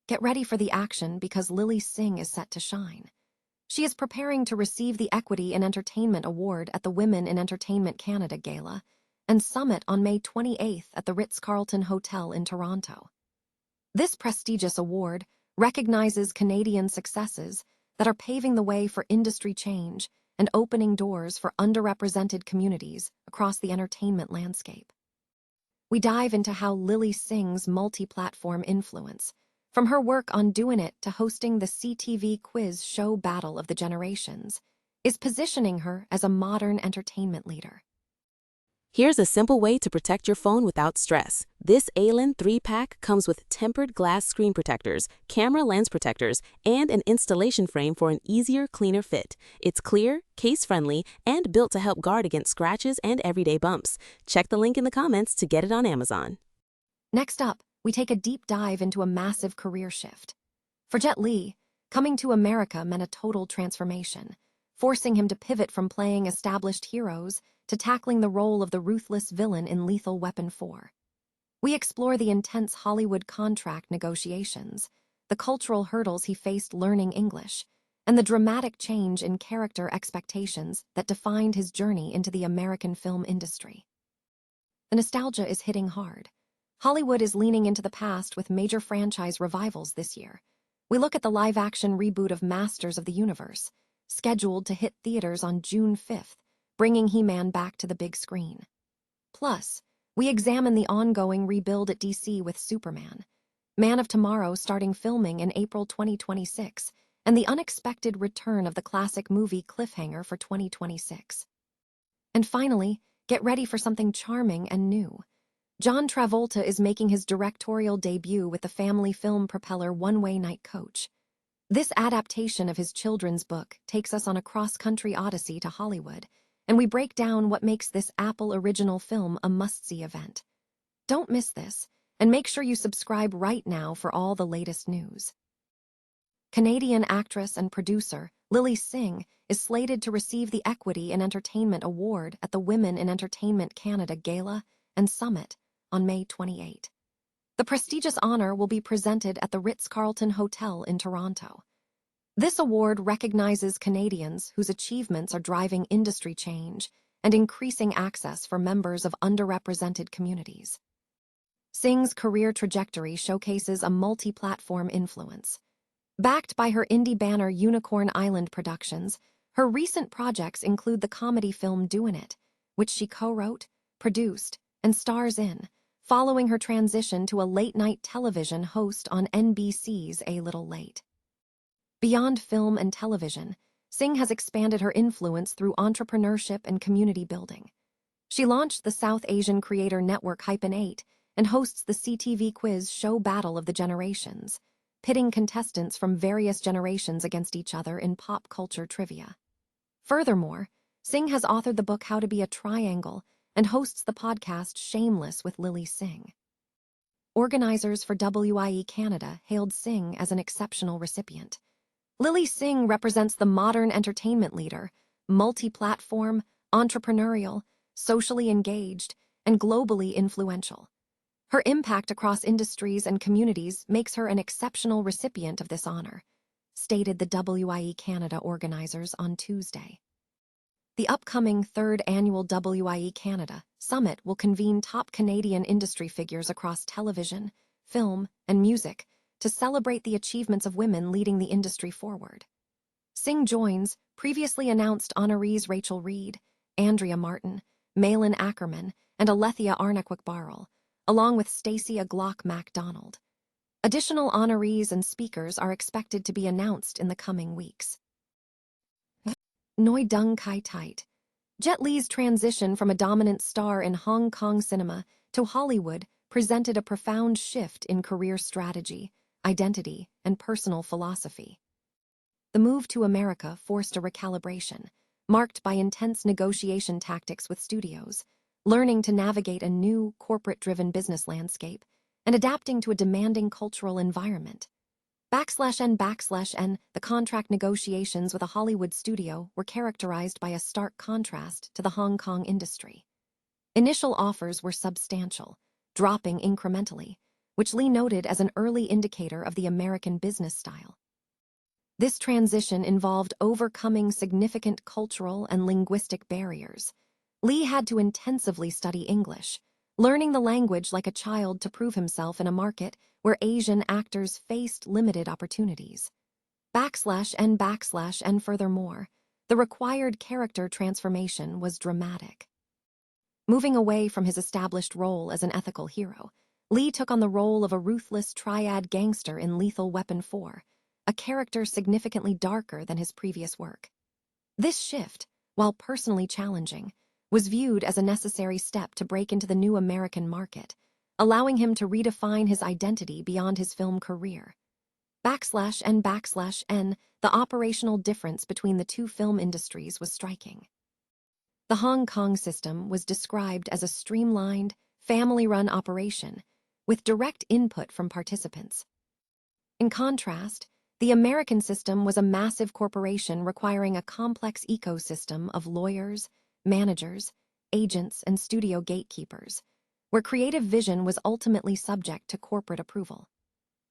Get ready for the action because Lilly Singh is set to shine. She is preparing to receive the Equity in Entertainment Award at the Women in Entertainment Canada Gala and Summit on May 28th at the Ritz-Carlton Hotel in Toronto. This prestigious award recognizes Canadian successes that are paving the way for industry change and opening doors for underrepresented communities across the entertainment landscape. We dive into how Lilly Singh's multi-platform influence, from her work on Doin' It to hosting the CTV quiz show Battle of the Generations, is positioning her as a modern entertainment leader. Here's a simple way to protect your phone without stress. This ALEN 3-pack comes with tempered glass screen protectors, camera lens protectors, and an installation frame for an easier, cleaner fit. It's clear, case-friendly, and built to help guard against scratches and everyday bumps. Check the link in the comments to get it on Amazon. Next up, we take a deep dive into a massive career shift. For Jet Li, coming to America meant a total transformation, forcing him to pivot from playing established heroes to tackling the role of the ruthless villain in Lethal Weapon 4. We explore the intense Hollywood contract negotiations, the cultural hurdles he faced learning English, and the dramatic change in character expectations that defined his journey into the American film industry. The nostalgia is hitting hard. Hollywood is leaning into the past with major franchise revivals this year. We look at the live-action reboot of Masters of the Universe, scheduled to hit theaters on June 5th, bringing He-Man back to the big screen. Plus, we examine the ongoing rebuild at DC with Superman, Man of Tomorrow starting filming in April 2026, and the unexpected return of the classic movie Cliffhanger for 2026. And finally, get ready for something charming and new. John Travolta is making his directorial debut with the family film propeller One Way Night Coach. This adaptation of his children's book takes us on a cross-country odyssey to Hollywood, and we break down what makes this Apple original film a must-see event. Don't miss this, and make sure you subscribe right now for all the latest news. Canadian actress and producer Lilly Singh is slated to receive the Equity in Entertainment Award at the Women in Entertainment Canada Gala and Summit on May 28. The prestigious honor will be presented at the Ritz-Carlton Hotel in Toronto. This award recognizes Canadians whose achievements are driving industry change and increasing access for members of underrepresented communities. Singh's career trajectory showcases a multi-platform influence. Backed by her indie banner Unicorn Island Productions, her recent projects include the comedy film Doin' It, which she co-wrote, produced, and stars in, following her transition to a late-night television host on NBC's A Little Late. Beyond film and television, Singh has expanded her influence through entrepreneurship and community building. She launched the South Asian Creator Network Hyphen8 and hosts the CTV quiz show Battle of the Generations, pitting contestants from various generations against each other in pop culture trivia. Furthermore, Singh has authored the book How to Be a Triangle and hosts the podcast Shameless with Lilly Singh. Organizers for WIE Canada hailed Singh as an exceptional recipient. Lilly Singh represents the modern entertainment leader, multi-platform, entrepreneurial, socially engaged, and globally influential. Her impact across industries and communities makes her an exceptional recipient of this honor, stated the WIE Canada organizers on Tuesday. The upcoming 3rd annual WIE Canada Summit will convene top Canadian industry figures across television, film, and music to celebrate the achievements of women leading the industry forward. Singh joins previously announced honorees Rachel Reed, Andrea Martin, Malin Ackerman, and Alethea Arnequick-Barrell, along with Stacey Aglock MacDonald. Additional honorees and speakers are expected to be announced in the coming weeks. Noi Dung Kai Tait. Jet Li's transition from a dominant star in Hong Kong cinema to Hollywood presented a profound shift in career strategy, identity, and personal philosophy. The move to America forced a recalibration, marked by intense negotiation tactics with studios, learning to navigate a new, corporate-driven business landscape, and adapting to a demanding cultural environment. /N, the contract negotiations with a Hollywood studio were characterized by a stark contrast to the Hong Kong industry. Initial offers were substantial, dropping incrementally, which Lee noted as an early indicator of the American business style. This transition involved overcoming significant cultural and linguistic barriers. Lee had to intensively study English, learning the language like a child to prove himself in a market where Asian actors faced limited opportunities. And furthermore, the required character transformation was dramatic. Moving away from his established role as an ethical hero, Lee took on the role of a ruthless triad gangster in Lethal Weapon 4, a character significantly darker than his previous work. This shift, while personally challenging, was viewed as a necessary step to break into the new American market, allowing him to redefine his identity beyond his film career. The operational difference between the two film industries was striking. The Hong Kong system was described as a streamlined, family-run operation with direct input from participants. In contrast, the American system was a massive corporation requiring a complex ecosystem of lawyers, managers, agents, and studio gatekeepers, where creative vision was ultimately subject to corporate approval.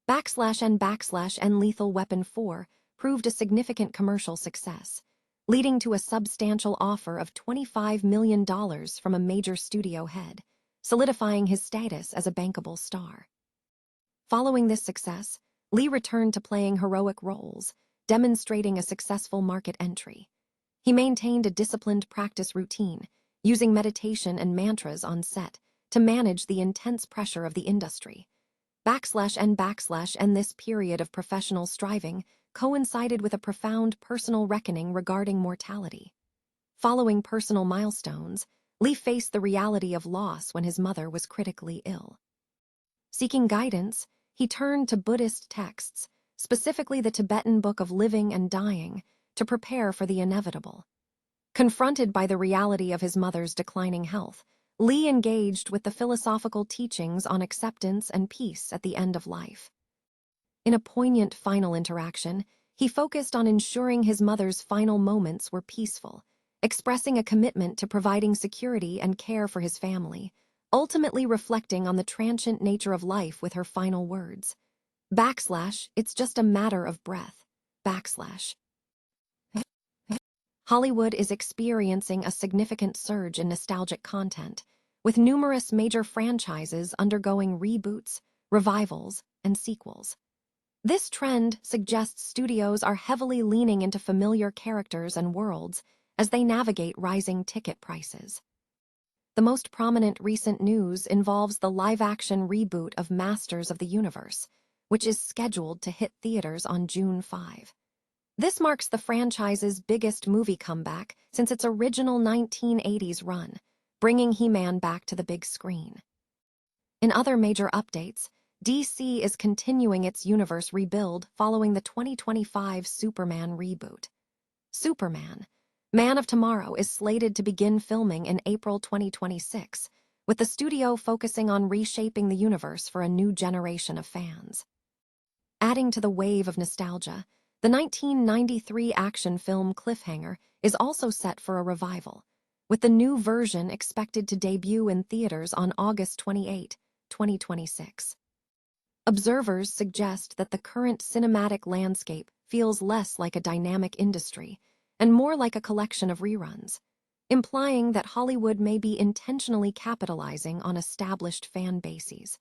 Lethal Weapon 4 proved a significant commercial success, leading to a substantial offer of $25 million from a major studio head, solidifying his status as a bankable star. Following this success, Lee returned to playing heroic roles, demonstrating a successful market entry. He maintained a disciplined practice routine, using meditation and mantras on set to manage the intense pressure of the industry. This period of professional striving coincided with a profound personal reckoning regarding mortality. Following personal milestones, Lee faced the reality of loss when his mother was critically ill. Seeking guidance, he turned to Buddhist texts, specifically the Tibetan Book of Living and Dying, to prepare for the inevitable. Confronted by the reality of his mother's declining health, Lee engaged with the philosophical teachings on acceptance and peace at the end of life. In a poignant final interaction, he focused on ensuring his mother's final moments were peaceful, expressing a commitment to providing security and care for his family, ultimately reflecting on the transient nature of life with her final words. It's just a matter of breath. Hollywood is experiencing a significant surge in nostalgic content, with numerous major franchises undergoing reboots, revivals, and sequels. This trend suggests studios are heavily leaning into familiar characters and worlds as they navigate rising ticket prices. The most prominent recent news involves the live-action reboot of Masters of the Universe, which is scheduled to hit theaters on June 5. This marks the franchise's biggest movie comeback since its original 1980s run, bringing He-Man back to the big screen. In other major updates, DC is continuing its universe rebuild following the 2025 Superman reboot. Superman, Man of Tomorrow is slated to begin filming in April 2026, with the studio focusing on reshaping the universe for a new generation of fans. Adding to the wave of nostalgia, the 1993 action film Cliffhanger is also set for a revival, with the new version expected to debut in theaters on August 28, 2026. Observers suggest that the current cinematic landscape feels less like a dynamic industry and more like a collection of reruns, implying that Hollywood may be intentionally capitalizing on established fan bases.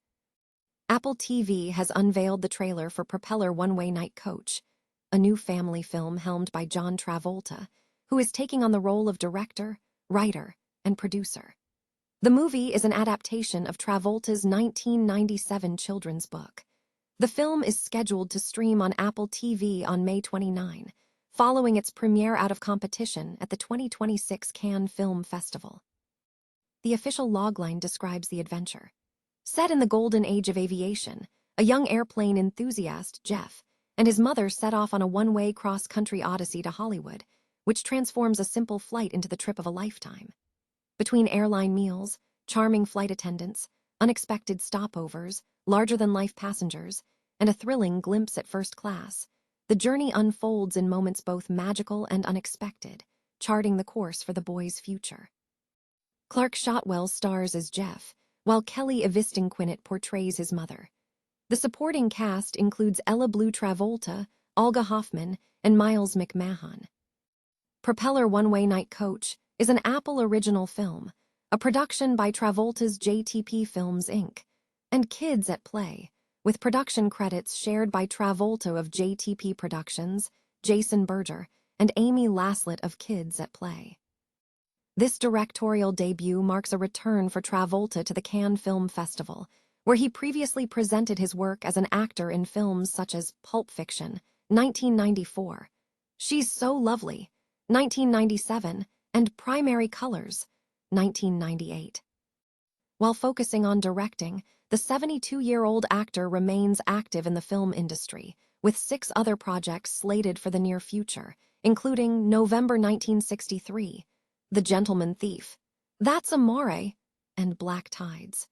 Apple TV has unveiled the trailer for Propeller One-Way Night Coach, a new family film helmed by John Travolta, who is taking on the role of director, writer, and producer. The movie is an adaptation of Travolta's 1997 children's book. The film is scheduled to stream on Apple TV on May 29, following its premiere out of competition at the 2026 Cannes Film Festival. The official logline describes the adventure. Set in the golden age of aviation, a young airplane enthusiast, Jeff, and his mother set off on a one-way cross-country odyssey to Hollywood, which transforms a simple flight into the trip of a lifetime. Between airline meals, charming flight attendants, unexpected stopovers, larger-than-life passengers, and a thrilling glimpse at first class, the journey unfolds in moments both magical and unexpected, charting the course for the boy's future. Clark Shotwell stars as Jeff, while Kelly Eviston Quinnett portrays his mother. The supporting cast includes Ella Blue Travolta, Olga Hoffman, and Miles McMahon. Propeller One-Way Night Coach is an Apple original film, a production by Travolta's JTP Films, Inc., and Kids at Play, with production credits shared by Travolta of JTP Productions, Jason Berger, and Amy Laslett of Kids at Play. This directorial debut marks a return for Travolta to the Cannes Film Festival, where he previously presented his work as an actor in films such as Pulp Fiction, 1994, She's So Lovely, 1997, and Primary Colors, 1998. While focusing on directing, the 72-year-old actor remains active in the film industry, with 6 other projects slated for the near future, including November 1963, The Gentleman Thief, That's Amore, and Black Tides.